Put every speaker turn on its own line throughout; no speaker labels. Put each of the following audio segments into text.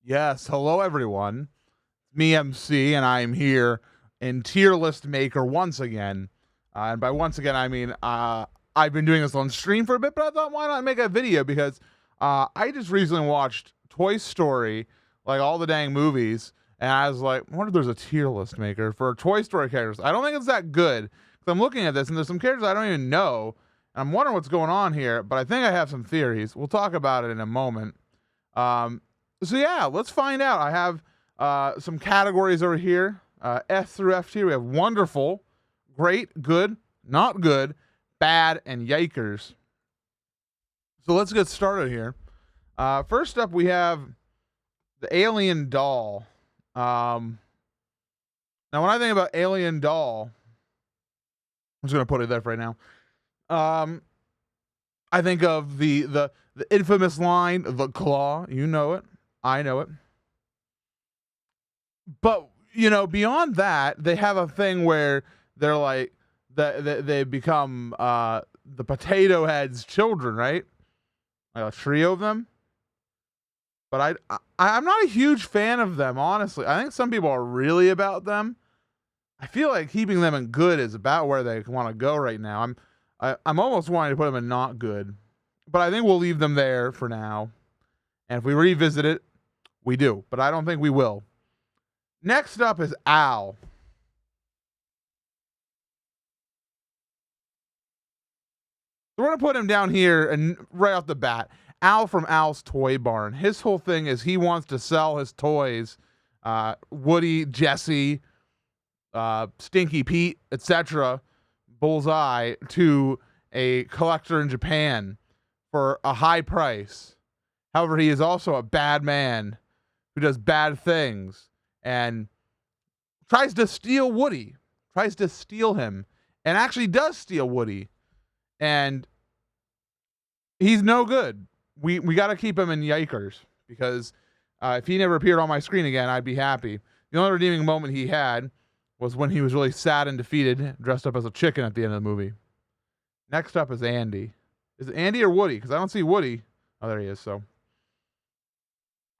Yes, hello everyone. Me MC, and I am here in tier list maker once again. And by once again, I mean I've been doing this on stream for a bit, but I thought why not make a video because I just recently watched Toy Story, like all the dang movies, and I was like, I wonder if there's a tier list maker for Toy Story characters. I don't think it's that good because I'm looking at this and there's some characters I don't even know. And I'm wondering what's going on here, but I think I have some theories. We'll talk about it in a moment. So yeah, let's find out. I have some categories over here. F through F tier. We have wonderful, great, good, not good, bad, and yikers. So let's get started here. First up, we have the alien doll. Now, when I think about alien doll, I'm just gonna put it there for right now. I think of the infamous line, the claw. You know it. I know it. But, you know, beyond that, they have a thing where they're like, they become the potato head's children, right? Like a trio of them. But I'm not a huge fan of them, honestly. I think some people are really about them. I feel like keeping them in good is about where they want to go right now. I'm almost wanting to put them in not good. But I think we'll leave them there for now. And if we revisit it, we do. But I don't think we will. Next up is Al. So we're going to put him down here and right off the bat. Al from Al's Toy Barn. His whole thing is he wants to sell his toys, Woody, Jesse, Stinky Pete, etc., Bullseye, to a collector in Japan for a high price. However, he is also a bad man who does bad things and tries to steal Woody, tries to steal him, and actually does steal Woody. And he's no good. We got to keep him in yikers because if he never appeared on my screen again, I'd be happy. The only redeeming moment he had was when he was really sad and defeated, dressed up as a chicken at the end of the movie. Next up is Andy. Is it Andy or Woody? Because I don't see Woody. Oh, there he is. So,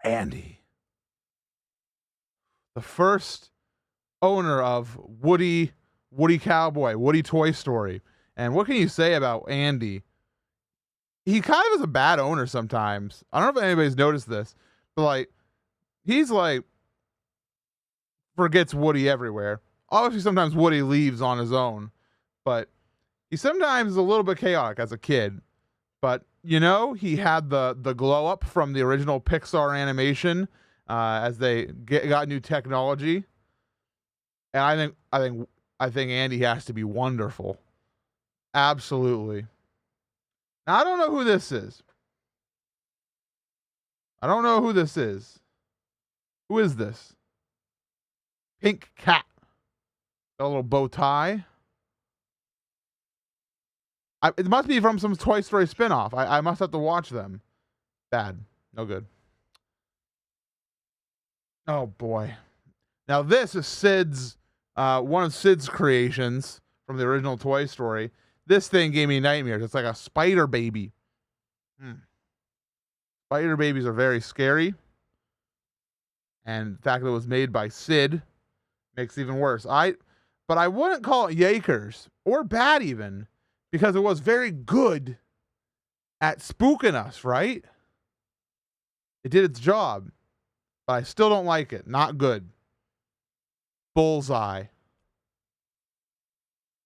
Andy. The first owner of Woody Cowboy, Woody Toy Story. And what can you say about Andy? He kind of is a bad owner sometimes. I don't know if anybody's noticed this, but like, he's like, forgets Woody everywhere. Obviously, sometimes Woody leaves on his own, but he sometimes is a little bit chaotic as a kid. But, you know, he had the glow up from the original Pixar animation as they got new technology. And I think Andy has to be wonderful. Absolutely. Now, I don't know who this is. Who is this? Pink cat. Got a little bow tie. It must be from some Toy Story spinoff. I must have to watch them. Bad. No good. Oh, boy. Now, this is Sid's, one of Sid's creations from the original Toy Story. This thing gave me nightmares. It's like a spider baby. Spider babies are very scary. And the fact that it was made by Sid makes it even worse. But I wouldn't call it yikers or bad even, because it was very good at spooking us, right? It did its job, but I still don't like it. Not good. Bullseye.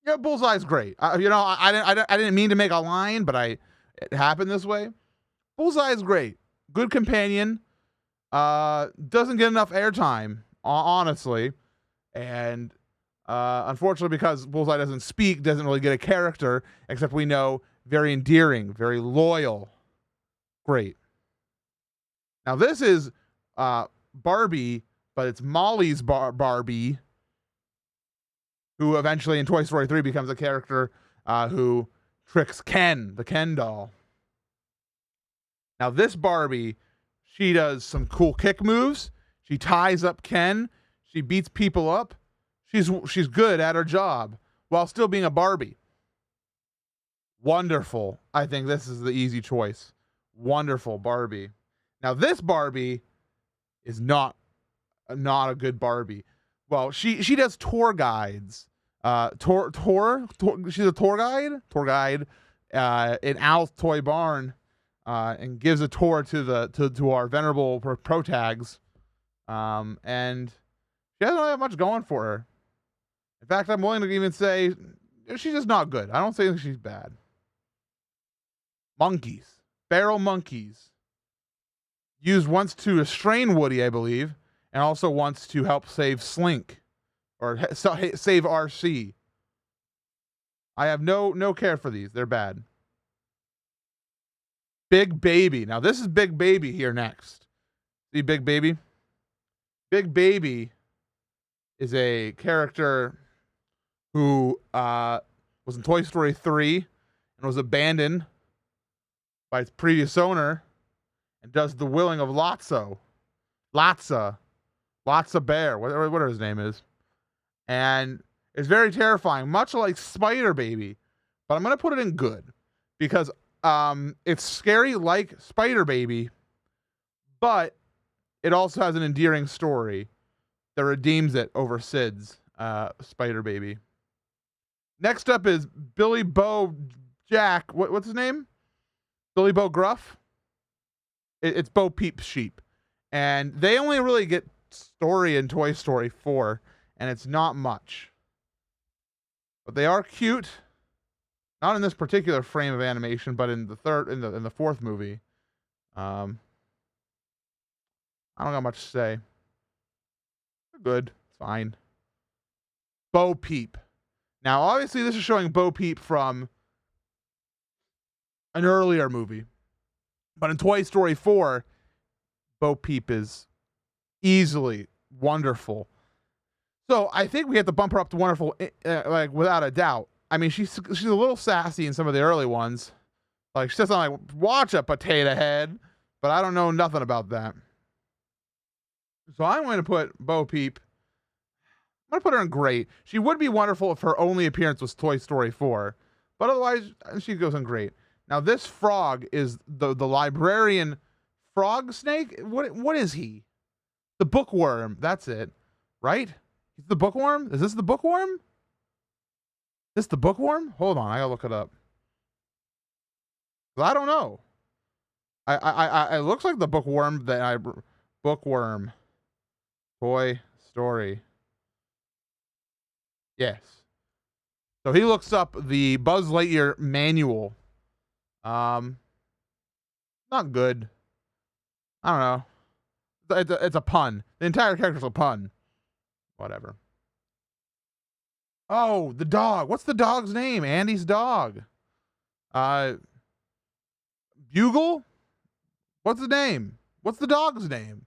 Yeah, Bullseye's great. I didn't mean to make a line, but it happened this way. Bullseye is great. Good companion. Doesn't get enough airtime, honestly. And unfortunately, because Bullseye doesn't speak, doesn't really get a character, except we know very endearing, very loyal. Great. Now, this is Barbie, but it's Molly's Barbie, who eventually in Toy Story 3 becomes a character who tricks Ken, the Ken doll. Now, this Barbie, she does some cool kick moves. She ties up Ken. She beats people up. She's good at her job while still being a Barbie. Wonderful. I think this is the easy choice. Wonderful Barbie. Now, this Barbie is not a good Barbie. Well, she does tour guides. She's a tour guide in Al's Toy Barn, and gives a tour to our venerable pro tags. And she doesn't have much going for her. In fact, I'm willing to even say she's just not good. I don't say she's bad. Monkeys. Feral monkeys. Used once to restrain Woody, I believe, and also once to help save Slink. Or save RC. I have no care for these. They're bad. Big Baby. Now, this is Big Baby here next. See Big Baby? Big Baby is a character who was in Toy Story 3 and was abandoned by its previous owner and does the willing of Lotso Bear, whatever his name is. And it's very terrifying, much like Spider Baby. But I'm going to put it in good because it's scary like Spider Baby, but it also has an endearing story that redeems it over Sid's Spider Baby. Next up is Billy Bo Jack. What's his name? Billy Bo Gruff? It's Bo Peep Sheep. And they only really get story in Toy Story 4, and it's not much. But they are cute. Not in this particular frame of animation, but in the fourth movie. I don't got much to say. They're good. It's fine. Bo Peep. Now, obviously, this is showing Bo Peep from an earlier movie. But in Toy Story 4, Bo Peep is easily wonderful. So I think we have to bump her up to wonderful, like without a doubt. I mean, she's a little sassy in some of the early ones. Like, she says something like, "Watch a potato head," but I don't know nothing about that. So I'm going to put Bo Peep. I'm going to put her in great. She would be wonderful if her only appearance was Toy Story 4, but otherwise she goes in great. Now this frog is the librarian frog snake. What is he? The bookworm. That's it, right? He's the bookworm. Is this the bookworm? This the bookworm? Hold on, I gotta look it up. I don't know. It looks like the bookworm bookworm. Toy Story. Yes. So he looks up the Buzz Lightyear manual. Not good. I don't know. It's a pun. The entire character's a pun. Whatever. Oh, the dog. What's the dog's name? Andy's dog. Bugle? What's the name? What's the dog's name?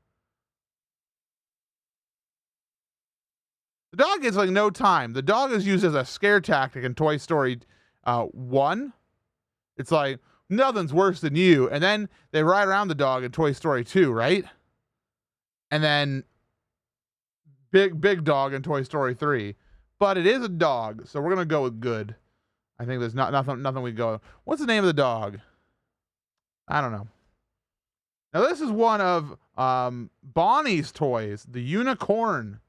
The dog gets like no time. The dog is used as a scare tactic in Toy Story 1. It's like, nothing's worse than you. And then they ride around the dog in Toy Story 2, right? And then big dog in Toy Story 3. But it is a dog, so we're gonna go with good. I think there's nothing we go. What's the name of the dog? I don't know. Now this is one of Bonnie's toys, the unicorn.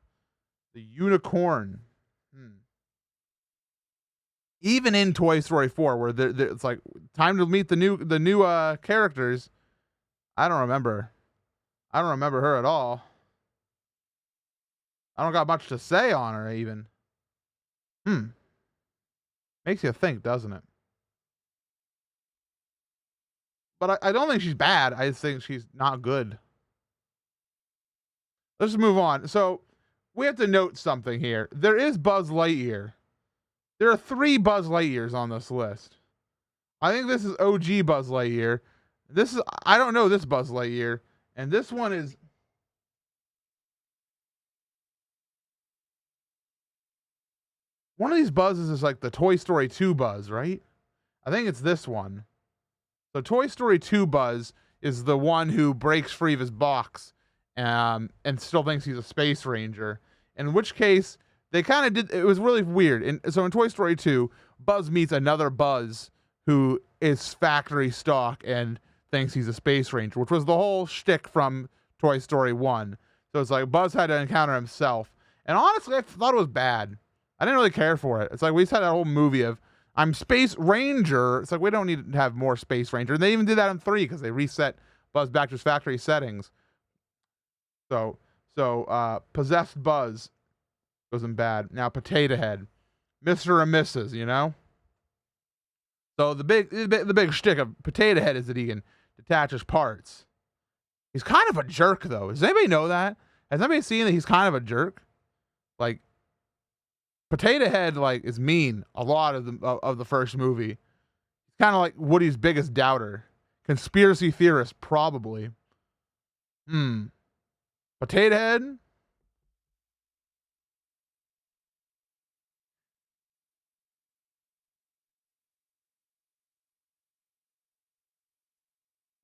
The unicorn. Even in Toy Story 4, where it's like time to meet the new characters. I don't remember her at all. I don't got much to say on her even. Makes you think, doesn't it? But I don't think she's bad. I just think she's not good. Let's move on. So we have to note something here. There is Buzz Lightyear. There are 3 Buzz Lightyears on this list. I think this is OG Buzz Lightyear. I don't know this Buzz Lightyear. And this one is... One of these Buzzes is like the Toy Story 2 Buzz, right? I think it's this one. So Toy Story 2 Buzz is the one who breaks free of his box and still thinks he's a space ranger. In which case, they kind of did... It was really weird. So in Toy Story 2, Buzz meets another Buzz who is factory stock and thinks he's a space ranger, which was the whole shtick from Toy Story 1. So it's like Buzz had to encounter himself. And honestly, I thought it was bad. I didn't really care for it. It's like we just had that whole movie of I'm Space Ranger. It's like we don't need to have more Space Ranger. And they even did that in 3 because they reset Buzz back to his factory settings. So possessed Buzz wasn't bad. Now Potato Head, Mr. and Mrs. You know. So the big shtick of Potato Head is that he can detach his parts. He's kind of a jerk though. Does anybody know that? Has anybody seen that he's kind of a jerk? Like Potato Head like is mean a lot of the first movie. He's kind of like Woody's biggest doubter. Conspiracy theorist probably. Potato Head?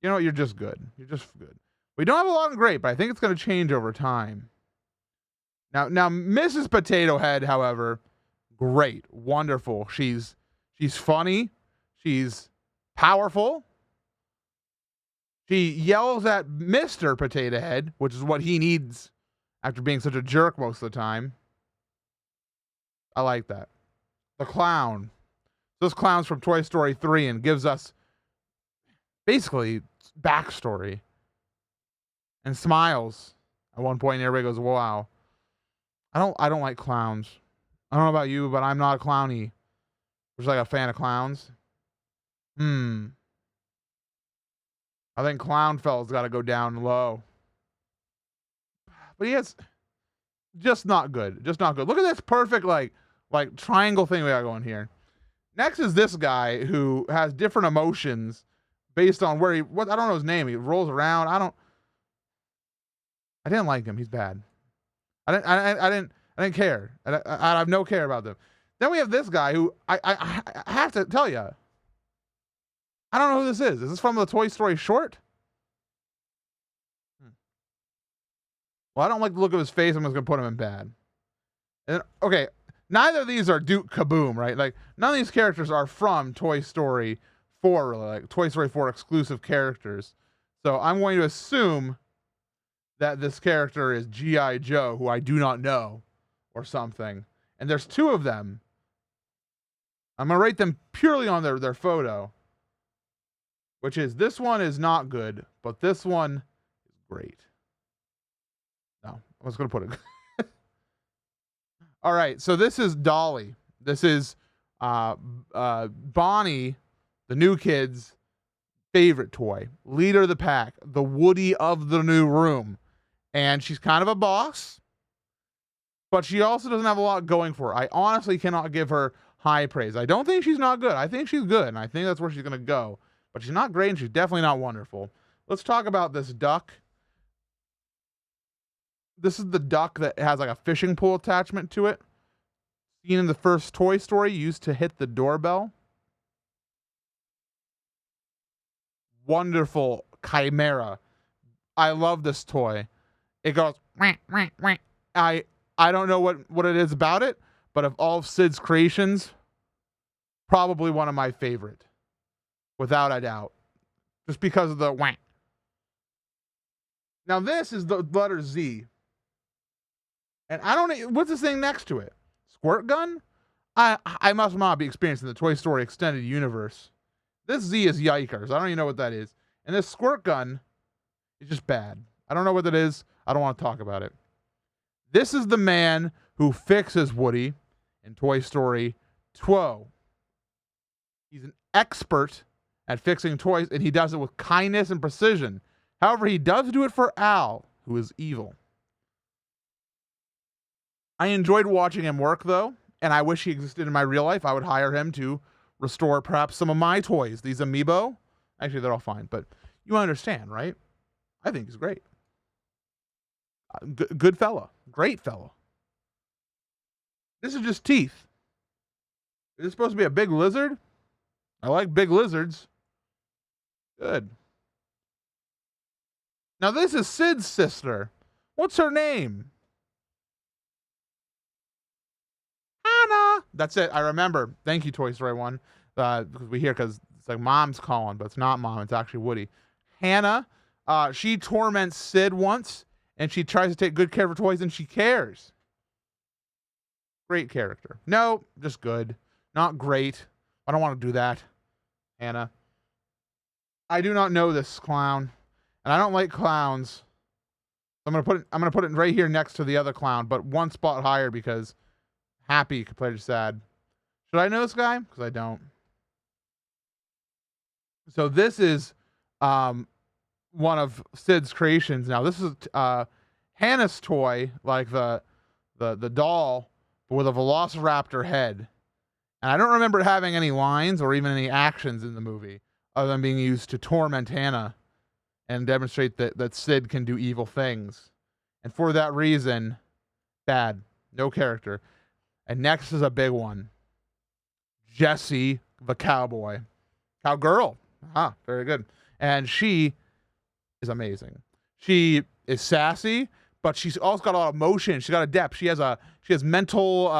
You know what? You're just good. You're just good. We don't have a lot of great, but I think it's going to change over time. Now, Mrs. Potato Head, however, great, wonderful. She's funny. She's powerful. She yells at Mr. Potato Head, which is what he needs after being such a jerk most of the time. I like that. The clown. This clown's from Toy Story 3 and gives us basically backstory and smiles at one point. And everybody goes, "Wow." I don't like clowns. I don't know about you, but I'm not a clowny. Just like a fan of clowns. I think Clown Fella's got to go down low. But he has just not good. Just not good. Look at this perfect like triangle thing we got going here. Next is this guy who has different emotions based on where I don't know his name. He rolls around. I didn't like him. He's bad. I didn't care. I have no care about them. Then we have this guy who I have to tell you, I don't know who this is. Is this from the Toy Story short? Well, I don't like the look of his face. I'm just gonna put him in bad. And okay, neither of these are Duke Kaboom, right? Like none of these characters are from Toy Story 4, really, like Toy Story 4 exclusive characters. So I'm going to assume that this character is G.I. Joe, who I do not know, or something. And there's 2 of them. I'm going to rate them purely on their photo, which is this one is not good, but this one is great. No, I was going to put it. All right, so this is Dolly. This is Bonnie, the new kid's favorite toy, leader of the pack, the Woody of the new room. And she's kind of a boss, but she also doesn't have a lot going for her. I honestly cannot give her high praise. I don't think she's not good. I think she's good, and I think that's where she's going to go. But she's not great, and she's definitely not wonderful. Let's talk about this duck. This is the duck that has like a fishing pole attachment to it. Seen in the first Toy Story, used to hit the doorbell. Wonderful chimera. I love this toy. It goes, wah, wah, wah. I don't know what it is about it, but of all of Sid's creations, probably one of my favorite. Without a doubt. Just because of the wah. Now this is the letter Z. And I don't know, what's this thing next to it? Squirt gun? I must not be experiencing the Toy Story extended universe. This Z is yikers. I don't even know what that is. And this squirt gun is just bad. I don't know what that is. I don't want to talk about it. This is the man who fixes Woody in Toy Story 2. He's an expert at fixing toys, and he does it with kindness and precision. However, he does do it for Al, who is evil. I enjoyed watching him work, though, and I wish he existed in my real life. I would hire him to restore perhaps some of my toys. These amiibo, actually, they're all fine, but you understand, right? I think he's great. Good fella. Great fella. This is just teeth. Is this supposed to be a big lizard? I like big lizards. Good. Now this is Sid's sister. What's her name? Hannah. That's it. I remember. Thank you, Toy Story 1. Because we hear, because it's like Mom's calling, but it's not Mom. It's actually Woody. Hannah. She torments Sid once, and she tries to take good care of her toys, and she cares. Great character. No, just good. Not great. I don't want to do that, Hannah. I do not know this clown, and I don't like clowns. I'm gonna put it right here next to the other clown, but one spot higher because happy compared to sad. Should I know this guy? Because I don't. So this is one of Sid's creations. Now this is Hannah's toy, like the doll, but with a velociraptor head. And I don't remember it having any lines or even any actions in the movie, other than being used to torment Hannah and demonstrate that Sid can do evil things. And for that reason, bad. No character. And next is a big one. Jessie, the cowboy. Cowgirl. Very good. And she is amazing. She is sassy, but she's also got a lot of emotion. She's got a depth. She has mental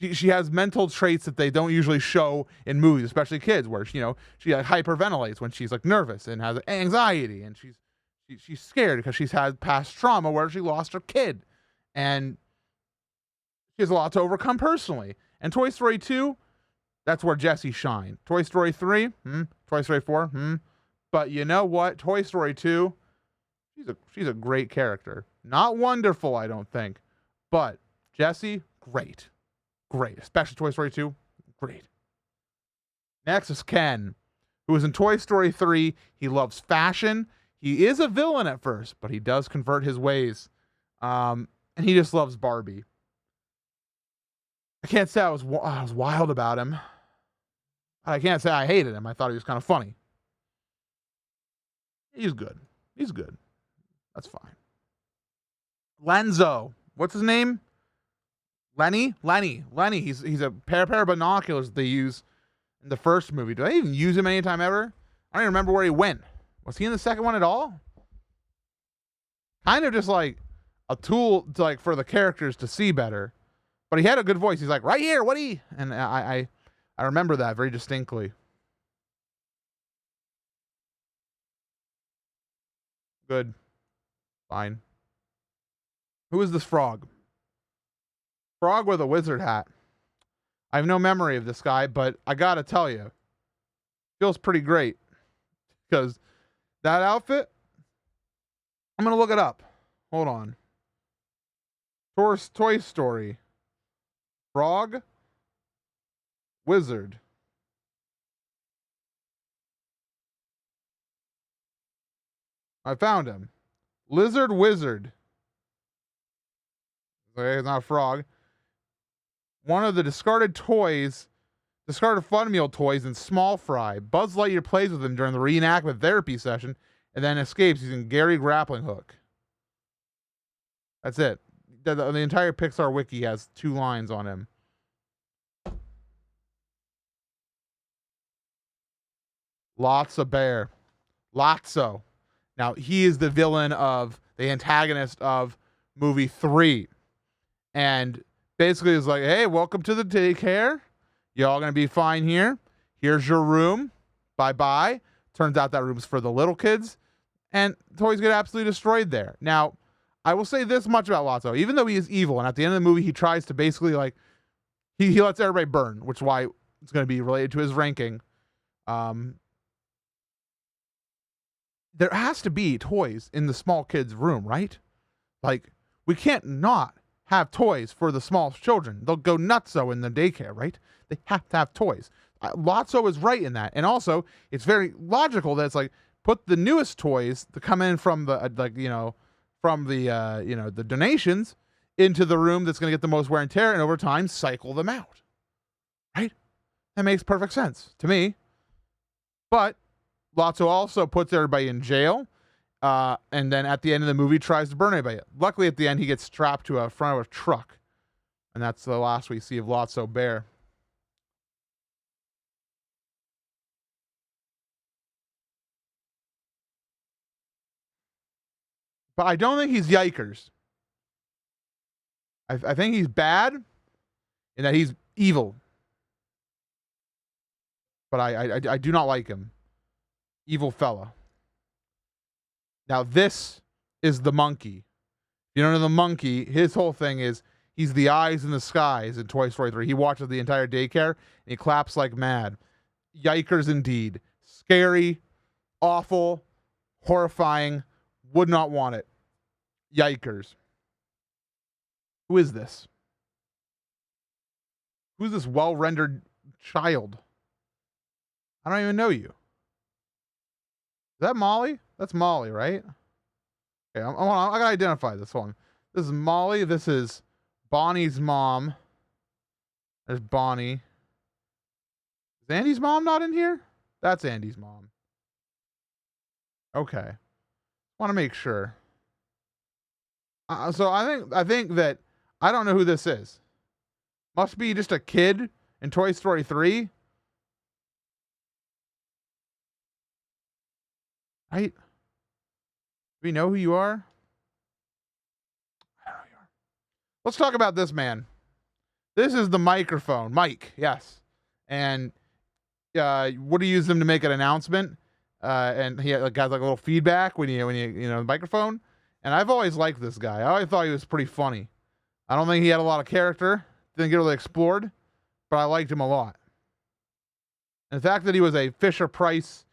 she has mental traits that they don't usually show in movies, especially kids, where she hyperventilates when she's like nervous and has anxiety, and she's scared because she's had past trauma where she lost her kid, and she has a lot to overcome personally. And Toy Story 2, that's where Jessie shined. Toy Story 3, Toy Story 4, But you know what? Toy Story 2, she's a great character. Not wonderful, I don't think, but Jessie, great. Great. Especially Toy Story 2. Great. Next is Ken, who is in Toy Story 3. He loves fashion. He is a villain at first, but he does convert his ways. And he just loves Barbie. I can't say I was wild about him. I can't say I hated him. I thought he was kind of funny. He's good. He's good. That's fine. Lenzo. What's his name? Lenny. He's a pair of binoculars that they use in the first movie. Do they even use him anytime ever? I don't even remember where he went. Was he in the second one at all? Kind of just like a tool to, like, for the characters to see better. But he had a good voice. He's like, right here, Woody. And I remember that very distinctly. Good. Fine. Who is this frog? Frog with a wizard hat. I have no memory of this guy, but I gotta tell you, feels pretty great. Because that outfit, I'm gonna look it up. Hold on. Toy Story. Frog. Wizard. I found him. Lizard Wizard. Okay, it's not a frog. One of the discarded Fun Meal toys in Small Fry. Buzz Lightyear plays with him during the reenactment therapy session and then escapes using Gary grappling hook. That's it. The entire Pixar wiki has 2 lines on him. Lotso Bear. Lotso. Now, he is the villain of the antagonist of movie 3. And basically it's like, hey, welcome to the daycare. Y'all gonna be fine here. Here's your room. Bye-bye. Turns out that room's for the little kids. And toys get absolutely destroyed there. Now, I will say this much about Lotso. Even though he is evil, and at the end of the movie, he tries to basically, like, he lets everybody burn, which is why it's going to be related to his ranking. There has to be toys in the small kids' room, right? Like, we can't not have toys for the small children. They'll go nutso in the daycare, right? They have to have toys. Lotso is right in that. And also, it's very logical that it's like, put the newest toys that come in from the, the donations into the room that's going to get the most wear and tear, and over time, cycle them out. Right? That makes perfect sense to me. But Lotso also puts everybody in jail, and then at the end of the movie tries to burn everybody. Luckily, at the end, he gets strapped to a front of a truck, and that's the last we see of Lotso Bear. But I don't think he's yikers. I think he's bad, and that he's evil. But I do not like him. Evil fella. Now this is the monkey. You don't know the monkey, his whole thing is he's the eyes in the skies in Toy Story 3. He watches the entire daycare and he claps like mad. Yikers indeed. Scary, awful, horrifying, would not want it. Yikers. Who is this? Who's this well-rendered child? I don't even know you. Is that Molly? That's Molly, right? Okay, I gotta identify this one. This is Molly. This is Bonnie's mom. There's Bonnie. Is Andy's mom not in here? That's Andy's mom. Okay. Want to make sure. So I think that I don't know who this is. Must be just a kid in Toy Story 3. Right? Do we know who you are? I don't know who you are. Let's talk about this man. This is the microphone. Mike, yes. And Woody used him to make an announcement. And he got like a little feedback when you the microphone. And I've always liked this guy. I always thought he was pretty funny. I don't think he had a lot of character. Didn't get really explored, but I liked him a lot. And the fact that he was a Fisher-Price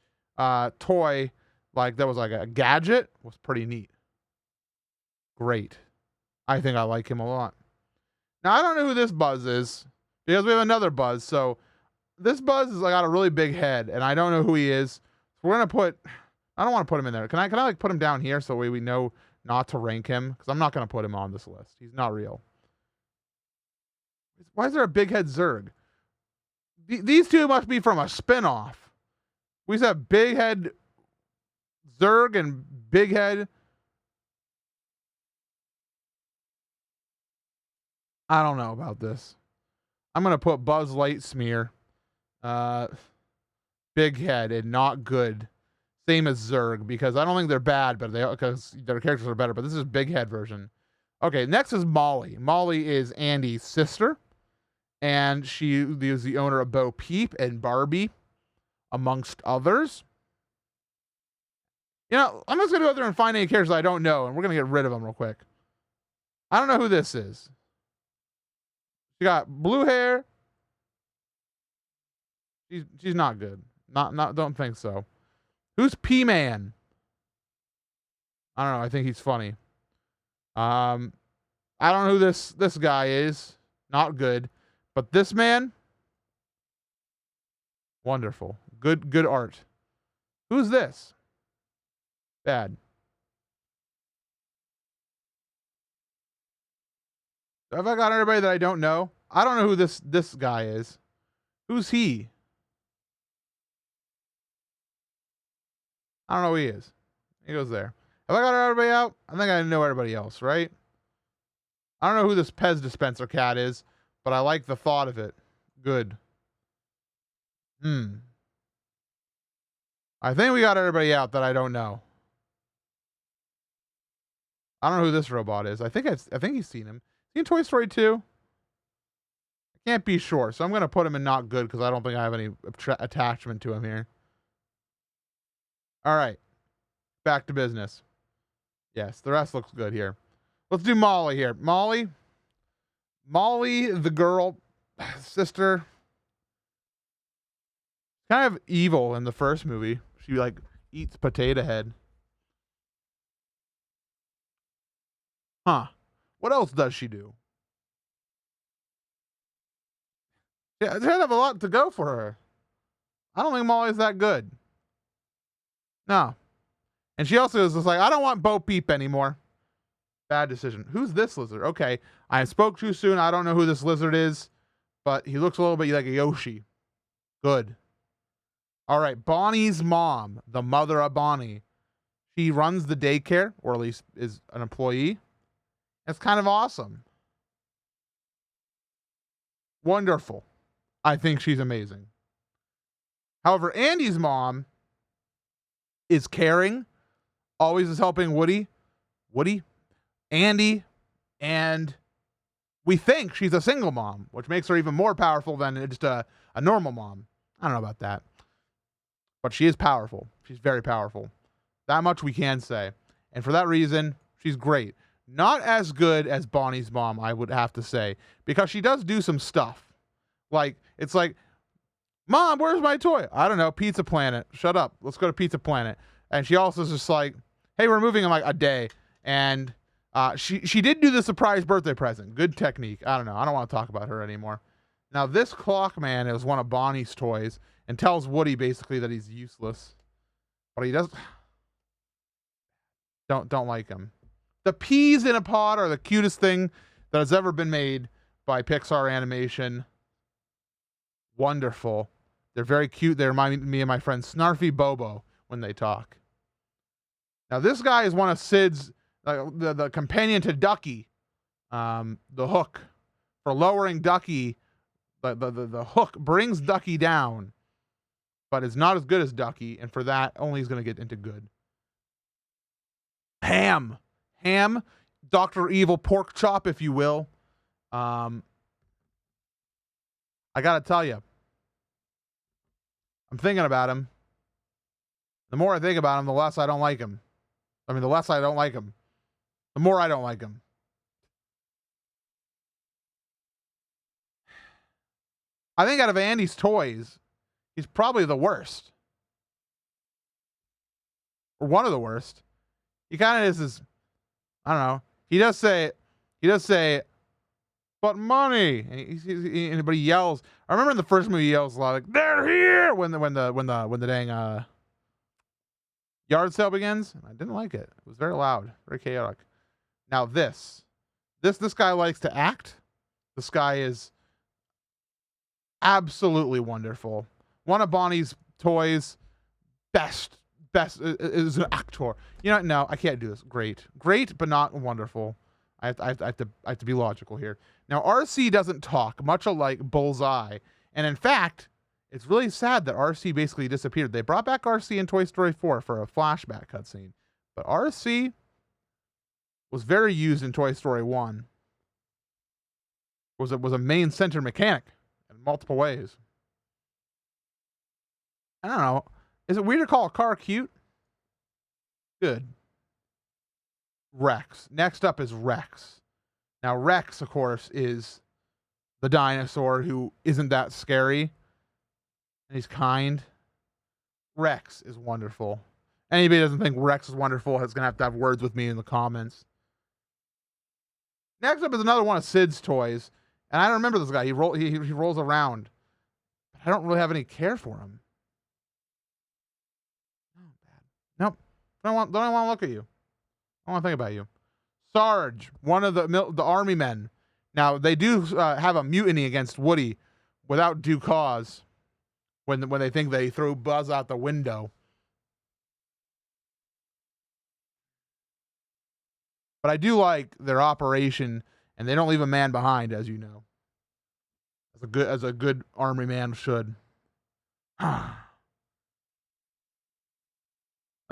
toy, like that was like a gadget, was pretty neat. Great. I think I like him a lot. Now, I don't know who this Buzz is, because we have another Buzz. So this Buzz has got a really big head, and I don't know who he is. So we're going to put... I don't want to put him in there. Can I like put him down here so we know not to rank him? Because I'm not going to put him on this list. He's not real. Why is there a big head Zurg? These two must be from a spinoff. We used to have big head Zurg and big head. I don't know about this. I'm going to put Buzz Lightyear. Big head and not good. Same as Zurg, because I don't think they're bad, but because their characters are better. But this is big head version. Okay, next is Molly. Molly is Andy's sister, and she is the owner of Bo Peep and Barbie, amongst others. You know, I'm just gonna go there and find any characters I don't know, and we're gonna get rid of them real quick. I don't know who this is. She got blue hair. She's not good. Not don't think so. Who's P-Man? I don't know. I think he's funny. I don't know who this guy is. Not good. But this man, wonderful. Good art. Who's this? Bad. Have I got anybody that I don't know? I don't know who this guy is. Who's he? I don't know who he is. He goes there. Have I got everybody out? I think I know everybody else, right? I don't know who this Pez dispenser cat is, but I like the thought of it. Good. I think we got everybody out that I don't know. I don't know who this robot is. I think he's seen him. Seen Toy Story 2? I can't be sure, so I'm going to put him in not good because I don't think I have any attachment to him here. All right. Back to business. Yes, the rest looks good here. Let's do Molly here. Molly, the girl, sister, kind of evil in the first movie. She like eats Potato Head. Huh. What else does she do? Yeah, they have a lot to go for her. I don't think Molly's that good. No. And she also is just like, I don't want Bo Peep anymore. Bad decision. Who's this lizard? Okay. I spoke too soon. I don't know who this lizard is, but he looks a little bit like a Yoshi. Good. All right. Bonnie's mom, the mother of Bonnie. She runs the daycare, or at least is an employee. It's kind of awesome. Wonderful. I think she's amazing. However, Andy's mom is caring, always is helping Woody, Andy, and we think she's a single mom, which makes her even more powerful than just a normal mom. I don't know about that. But she is powerful. She's very powerful. That much we can say. And for that reason, she's great. Not as good as Bonnie's mom, I would have to say, because she does do some stuff. Like, it's like, Mom, where's my toy? I don't know, Pizza Planet. Shut up. Let's go to Pizza Planet. And she also is just like, hey, we're moving in like a day. And she did do the surprise birthday present. Good technique. I don't know. I don't want to talk about her anymore. Now, this clock man is one of Bonnie's toys and tells Woody basically that he's useless. But he does... Don't like him. The peas in a pod are the cutest thing that has ever been made by Pixar animation. Wonderful. They're very cute. They remind me of my friend Snarfy Bobo when they talk. Now, this guy is one of Sid's, the companion to Ducky, the hook. For lowering Ducky, the hook brings Ducky down, but is not as good as Ducky, and for that, only he's going to get into good. Ham, Dr. Evil pork chop, if you will. I gotta tell you, I'm thinking about him. The more I think about him, the less I don't like him. I mean, the less I don't like him, the more I don't like him. I think out of Andy's toys, he's probably the worst. Or one of the worst. He kind of is this, I don't know. He does say, but money. And but he yells. I remember in the first movie he yells a lot like, they're here when the dang yard sale begins. I didn't like it. It was very loud, very chaotic. Now this guy likes to act. This guy is absolutely wonderful. One of Bonnie's toys, best is an actor. You know, no, I can't do this. Great, but not wonderful. I have to be logical here. Now, RC doesn't talk, much alike Bullseye, and in fact, it's really sad that RC basically disappeared. They brought back RC in Toy Story 4 for a flashback cutscene, but RC was very used in Toy Story 1. Was a main center mechanic in multiple ways. I don't know. Is it weird to call a car cute? Good. Rex. Next up is Rex. Now, Rex, of course, is the dinosaur who isn't that scary. And he's kind. Rex is wonderful. Anybody who doesn't think Rex is wonderful is going to have words with me in the comments. Next up is another one of Sid's toys. And I don't remember this guy. He rolls around. But I don't really have any care for him. Nope. Don't want to look at you. I want to think about you. Sarge, one of the army men. Now, they do have a mutiny against Woody without due cause when they think they throw Buzz out the window. But I do like their operation, and they don't leave a man behind, as you know. As a good army man should. I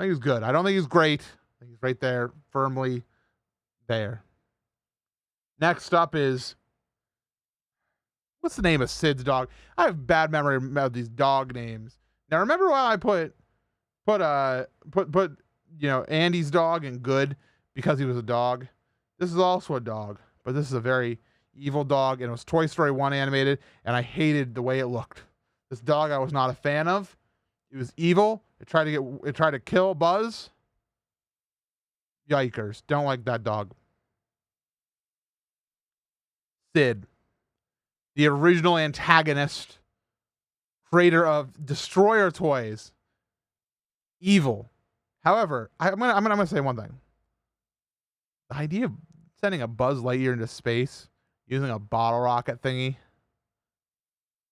think he's good. I don't think he's great. I think he's right there, firmly there. Next up is, what's the name of Sid's dog? I have bad memory about these dog names. Now remember why I put Andy's dog in good because he was a dog. This is also a dog, but this is a very evil dog, and it was Toy Story 1 animated, and I hated the way it looked. This dog I was not a fan of. It was evil. It tried to kill Buzz. Yikers. Don't like that dog. Sid, the original antagonist, creator of Destroyer toys. Evil. However, I'm gonna say one thing. The idea of sending a Buzz Lightyear into space using a bottle rocket thingy,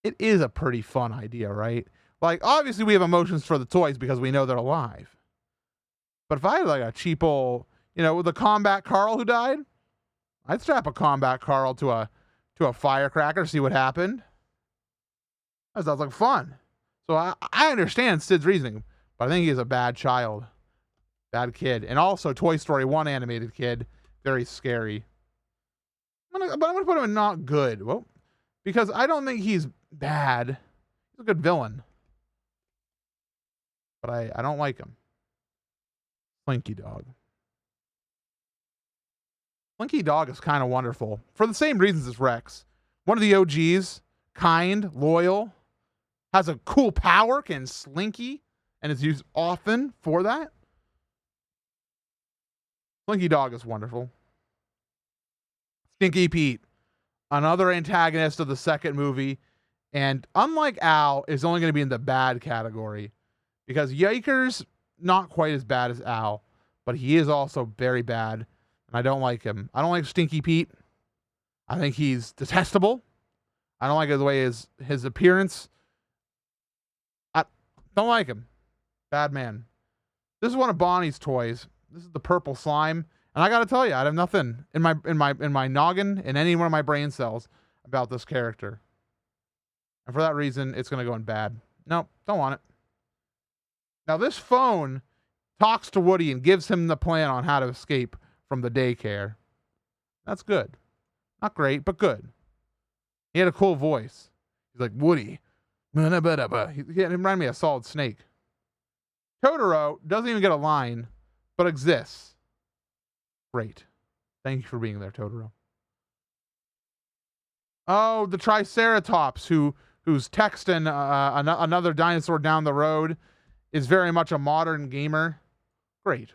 it is a pretty fun idea, right? Like, obviously we have emotions for the toys because we know they're alive. But if I had like a cheapo, with a Combat Carl who died, I'd strap a Combat Carl to a firecracker, see what happened. That sounds like fun. So I understand Sid's reasoning, but I think he's a bad child. Bad kid. And also Toy Story 1 animated kid. Very scary. But I'm going to put him in not good. Well, because I don't think he's bad. He's a good villain. But I don't like him. Frankie Dog. Slinky Dog is kind of wonderful for the same reasons as Rex. One of the OGs, kind, loyal, has a cool power, can slinky, and is used often for that. Slinky Dog is wonderful. Stinky Pete, another antagonist of the second movie, and unlike Al, is only going to be in the bad category because Yikers not quite as bad as Al, but he is also very bad, and I don't like him. I don't like Stinky Pete. I think he's detestable. I don't like the way his appearance. I don't like him. Bad man. This is one of Bonnie's toys. This is the purple slime, and I got to tell you, I have nothing in my noggin, in any one of my brain cells about this character. And for that reason, it's going to go in bad. Nope, don't want it. Now, this phone talks to Woody and gives him the plan on how to escape from the daycare. That's good. Not great, but good. He had a cool voice. He's like, Woody. He reminded me of Solid Snake. Totoro doesn't even get a line, but exists. Great. Thank you for being there, Totoro. Oh, the Triceratops, who's texting another dinosaur down the road, is very much a modern gamer. Great.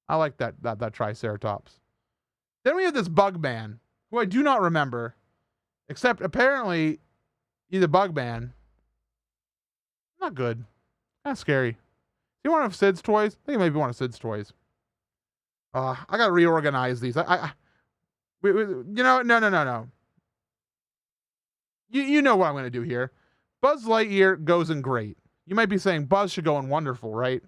I like that Triceratops. Then we have this Bugman, who I do not remember, except apparently he's a Bugman. Not good. Kind of scary. Is he one of Sid's toys? I think he might be one of Sid's toys. I gotta reorganize these. No. You know what I'm gonna do here. Buzz Lightyear goes in great. You might be saying Buzz should go in wonderful, right?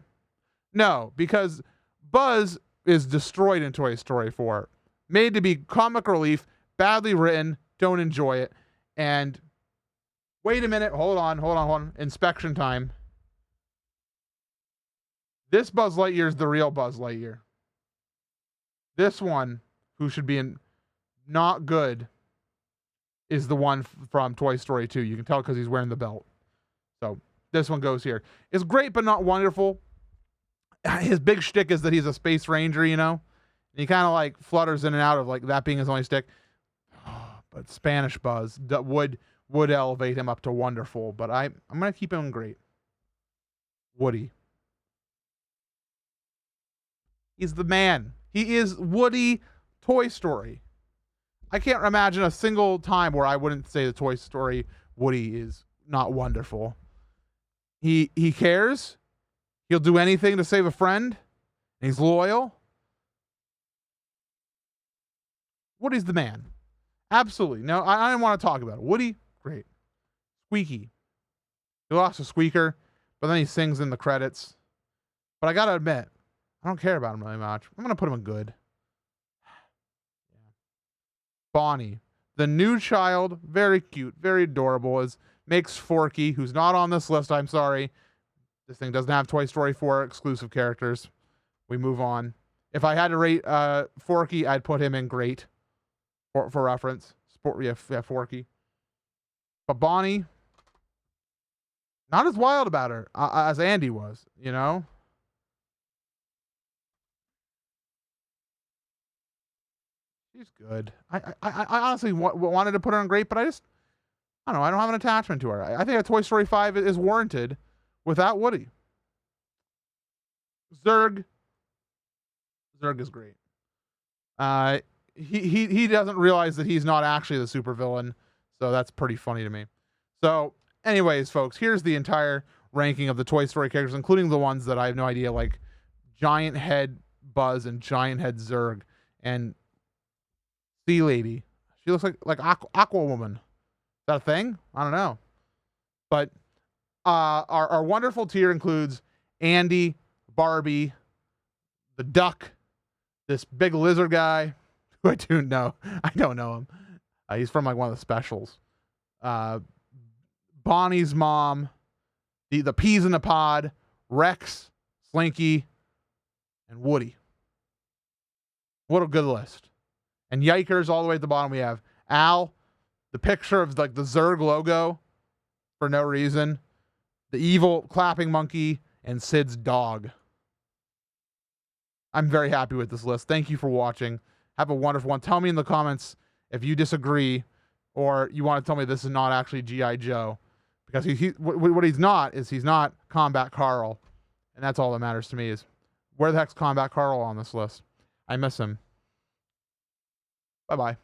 No, because Buzz is destroyed in Toy Story 4. Made to be comic relief, badly written, don't enjoy it. And wait a minute, hold on. Inspection time. This Buzz Lightyear is the real Buzz Lightyear. This one, who should be in not good, is the one from Toy Story 2. You can tell because he's wearing the belt. So this one goes here. It's great, but not wonderful. His big shtick is that he's a space ranger, you know? And he kind of like flutters in and out of like that being his only stick. But Spanish Buzz would elevate him up to wonderful, but I'm going to keep him great. Woody. He's the man. He is Woody Toy Story. I can't imagine a single time where I wouldn't say the Toy Story Woody is not wonderful. He cares. He'll do anything to save a friend. He's loyal. Woody's the man. Absolutely. No, I didn't want to talk about it. Woody, great. Squeaky. He lost a squeaker, but then he sings in the credits. But I got to admit, I don't care about him really much. I'm going to put him in good. Bonnie, the new child, very cute, very adorable, makes Forky, who's not on this list, I'm sorry. This thing doesn't have Toy Story 4 exclusive characters. We move on. If I had to rate Forky, I'd put him in great for reference. Forky. But Bonnie, not as wild about her as Andy was, you know? She's good. I honestly wanted to put her in great, but I don't know. I don't have an attachment to her. I think a Toy Story 5 is warranted without Woody. Zurg is great. He doesn't realize that he's not actually the supervillain, so that's pretty funny to me. So, anyways, folks, here's the entire ranking of the Toy Story characters, including the ones that I have no idea, like Giant Head Buzz and Giant Head Zurg and Sea Lady. She looks like Aqua Woman. Is that a thing? I don't know. But our wonderful tier includes Andy, Barbie, the duck, this big lizard guy who I don't know. I don't know him. He's from like one of the specials. Bonnie's mom, the peas in the pod, Rex, Slinky, and Woody. What a good list. And Yikers all the way at the bottom. We have Al, the picture of like the Zurg logo for no reason, the evil clapping monkey, and Sid's dog. I'm very happy with this list. Thank you for watching. Have a wonderful one. Tell me in the comments if you disagree or you want to tell me this is not actually G.I. Joe. Because what he's not is he's not Combat Carl. And that's all that matters to me is where the heck's Combat Carl on this list? I miss him. Bye-bye.